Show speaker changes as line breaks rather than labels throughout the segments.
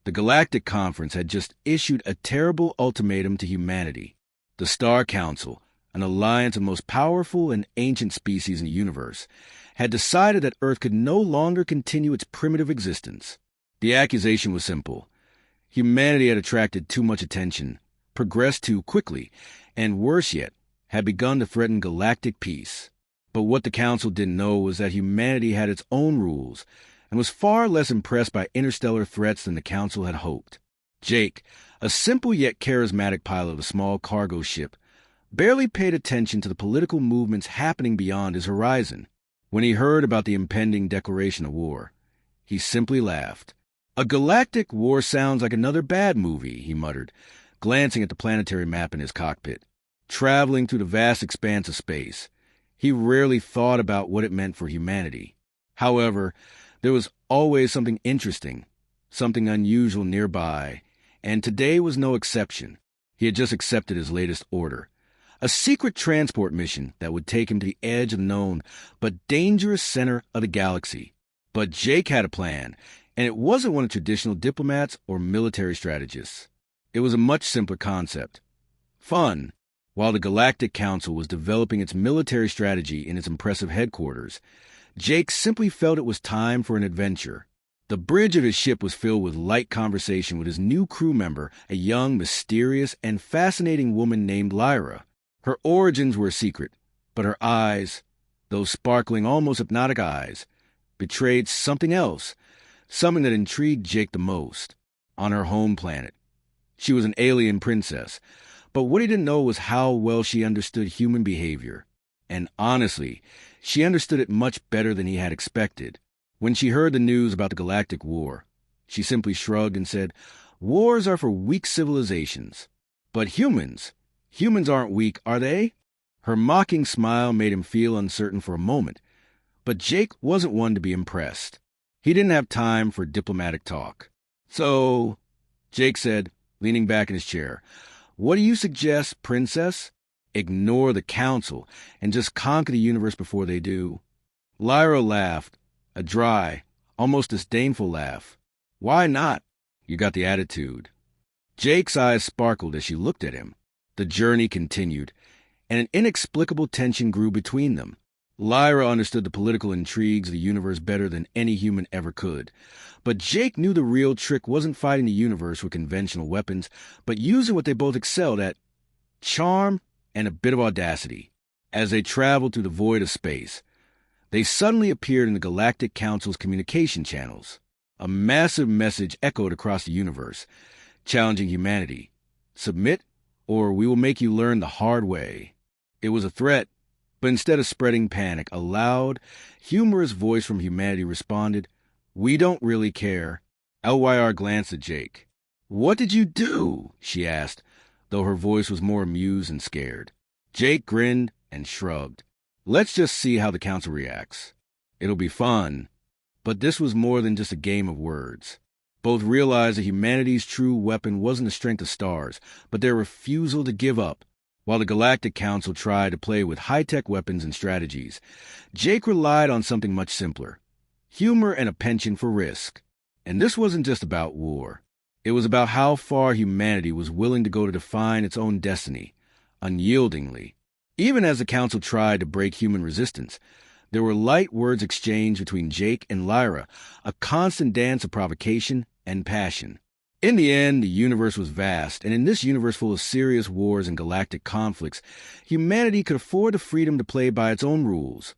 The Galactic Conference had just issued a terrible ultimatum to humanity. The Star Council, an alliance of the most powerful and ancient species in the universe, had decided that Earth could no longer continue its primitive existence. The accusation was simple. Humanity had attracted too much attention, progressed too quickly, and worse yet, had begun to threaten galactic peace. But what the Council didn't know was that humanity had its own rules and was far less impressed by interstellar threats than the Council had hoped. Jake, a simple yet charismatic pilot of a small cargo ship, barely paid attention to the political movements happening beyond his horizon. When he heard about the impending declaration of war, he simply laughed. "A galactic war sounds like another bad movie," he muttered, glancing at the planetary map in his cockpit. Traveling through the vast expanse of space, he rarely thought about what it meant for humanity. However, there was always something interesting, something unusual nearby, and today was no exception. He had just accepted his latest order. A secret transport mission that would take him to the edge of the known but dangerous center of the galaxy. But Jake had a plan, and it wasn't one of traditional diplomats or military strategists. It was a much simpler concept. Fun. While the Galactic Council was developing its military strategy in its impressive headquarters, Jake simply felt it was time for an adventure. The bridge of his ship was filled with light conversation with his new crew member, a young, mysterious, and fascinating woman named Lyra. Her origins were a secret, but her eyes, those sparkling, almost hypnotic eyes, betrayed something else, something that intrigued Jake the most. On her home planet, she was an alien princess, but what he didn't know was how well she understood human behavior. And honestly, she understood it much better than he had expected. When she heard the news about the Galactic War, she simply shrugged and said, "Wars are for weak civilizations. But humans aren't weak, are they?" Her mocking smile made him feel uncertain for a moment, but Jake wasn't one to be impressed. He didn't have time for diplomatic talk. "So," Jake said, leaning back in his chair, "what do you suggest, Princess? Ignore the Council and just conquer the universe before they do?" Lyra laughed, a dry, almost disdainful laugh. "Why not? You got the attitude." Jake's eyes sparkled as she looked at him. The journey continued, and an inexplicable tension grew between them. Lyra understood the political intrigues of the universe better than any human ever could. But Jake knew the real trick wasn't fighting the universe with conventional weapons, but using what they both excelled at: charm and a bit of audacity. As they traveled through the void of space, they suddenly appeared in the Galactic Council's communication channels. A massive message echoed across the universe, challenging humanity. "Submit, or we will make you learn the hard way." It was a threat, but instead of spreading panic, a loud, humorous voice from humanity responded, "We don't really care." LYR glanced at Jake. "What did you do?" she asked, though her voice was more amused and scared. Jake grinned and shrugged. "Let's just see how the Council reacts. It'll be fun." But this was more than just a game of words. Both realized that humanity's true weapon wasn't the strength of stars, but their refusal to give up. While the Galactic Council tried to play with high-tech weapons and strategies, Jake relied on something much simpler: humor and a penchant for risk. And this wasn't just about war. It was about how far humanity was willing to go to define its own destiny, unyieldingly. Even as the Council tried to break human resistance, there were light words exchanged between Jake and Lyra, a constant dance of provocation and passion. In the end, the universe was vast, and in this universe full of serious wars and galactic conflicts, humanity could afford the freedom to play by its own rules.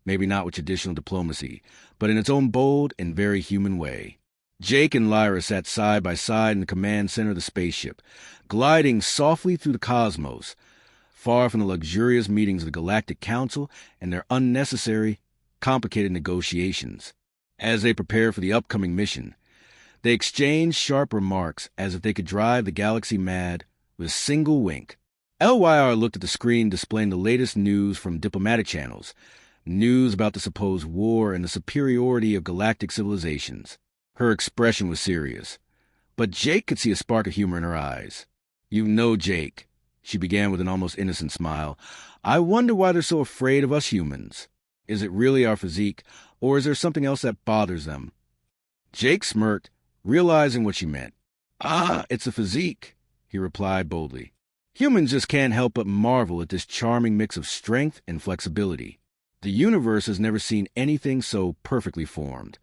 Maybe not with traditional diplomacy, but in its own bold and very human way. Jake and Lyra sat side by side in the command center of the spaceship, gliding softly through the cosmos, far from the luxurious meetings of the Galactic Council and their unnecessary, complicated negotiations. As they prepared for the upcoming mission, they exchanged sharp remarks as if they could drive the galaxy mad with a single wink. LYR looked at the screen displaying the latest news from diplomatic channels, news about the supposed war and the superiority of galactic civilizations. Her expression was serious, but Jake could see a spark of humor in her eyes. "You know, Jake," she began with an almost innocent smile, "I wonder why they're so afraid of us humans. Is it really our physique, or is there something else that bothers them?" Jake smirked, realizing what she meant. "Ah, it's a physique," he replied boldly. "Humans just can't help but marvel at this charming mix of strength and flexibility. The universe has never seen anything so perfectly formed."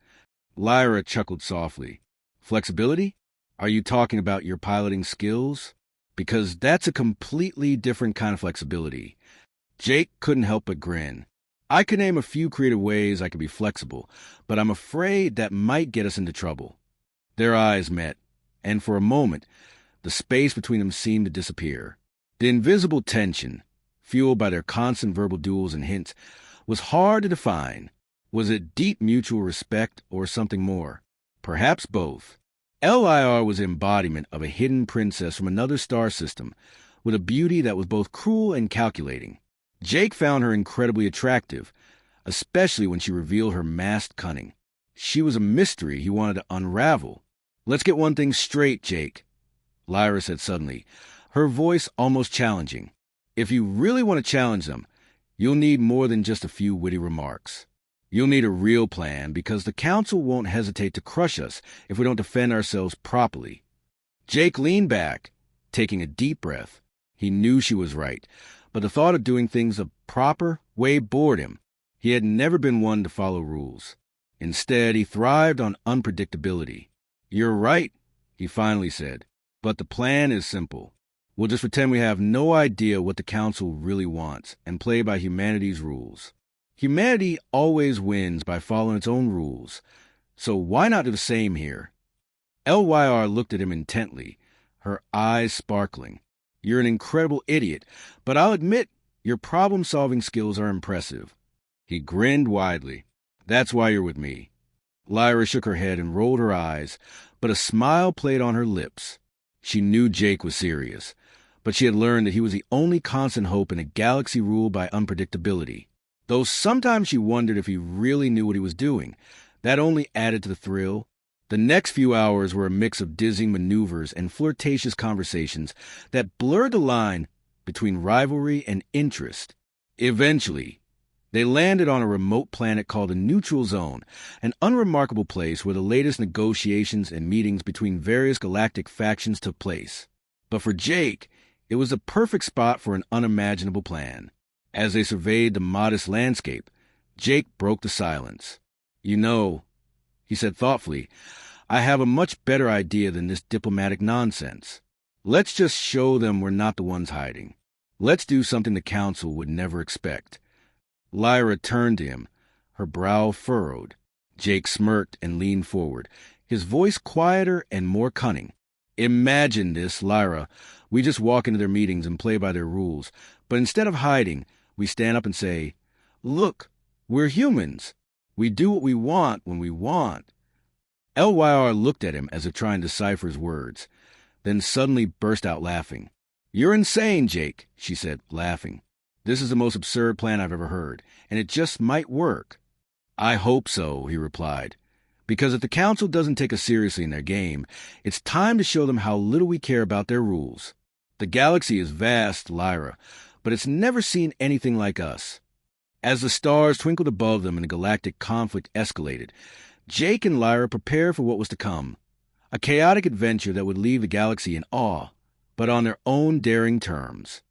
Lyra chuckled softly. "Flexibility? Are you talking about your piloting skills? Because that's a completely different kind of flexibility." Jake couldn't help but grin. "I could name a few creative ways I could be flexible, but I'm afraid that might get us into trouble." Their eyes met, and for a moment, the space between them seemed to disappear. The invisible tension, fueled by their constant verbal duels and hints, was hard to define. Was it deep mutual respect or something more? Perhaps both. LIR was the embodiment of a hidden princess from another star system, with a beauty that was both cruel and calculating. Jake found her incredibly attractive, especially when she revealed her masked cunning. She was a mystery he wanted to unravel. "Let's get one thing straight, Jake," Lyra said suddenly, her voice almost challenging. "If you really want to challenge them, you'll need more than just a few witty remarks. You'll need a real plan, because the Council won't hesitate to crush us if we don't defend ourselves properly." Jake leaned back, taking a deep breath. He knew she was right, but the thought of doing things the proper way bored him. He had never been one to follow rules. Instead, he thrived on unpredictability. "You're right," he finally said, "but the plan is simple. We'll just pretend we have no idea what the Council really wants and play by humanity's rules. Humanity always wins by following its own rules, so why not do the same here?" LYR looked at him intently, her eyes sparkling. "You're an incredible idiot, but I'll admit your problem-solving skills are impressive." He grinned widely. "That's why you're with me." Lyra shook her head and rolled her eyes, but a smile played on her lips. She knew Jake was serious, but she had learned that he was the only constant hope in a galaxy ruled by unpredictability. Though sometimes she wondered if he really knew what he was doing. That only added to the thrill. The next few hours were a mix of dizzying maneuvers and flirtatious conversations that blurred the line between rivalry and interest. Eventually, they landed on a remote planet called the Neutral Zone, an unremarkable place where the latest negotiations and meetings between various galactic factions took place. But for Jake, it was the perfect spot for an unimaginable plan. As they surveyed the modest landscape, Jake broke the silence. "You know," he said thoughtfully, "I have a much better idea than this diplomatic nonsense. Let's just show them we're not the ones hiding. Let's do something the Council would never expect." Lyra turned to him, her brow furrowed. Jake smirked and leaned forward, his voice quieter and more cunning. "Imagine this, Lyra. We just walk into their meetings and play by their rules, but instead of hiding, we stand up and say, 'Look, we're humans. We do what we want when we want.'" LYR looked at him as if trying to decipher his words, then suddenly burst out laughing. "You're insane, Jake," she said, laughing. "This is the most absurd plan I've ever heard, and it just might work." "I hope so," he replied, "because if the Council doesn't take us seriously in their game, it's time to show them how little we care about their rules. The galaxy is vast, Lyra, but it's never seen anything like us." As the stars twinkled above them and the galactic conflict escalated, Jake and Lyra prepared for what was to come, a chaotic adventure that would leave the galaxy in awe, but on their own daring terms.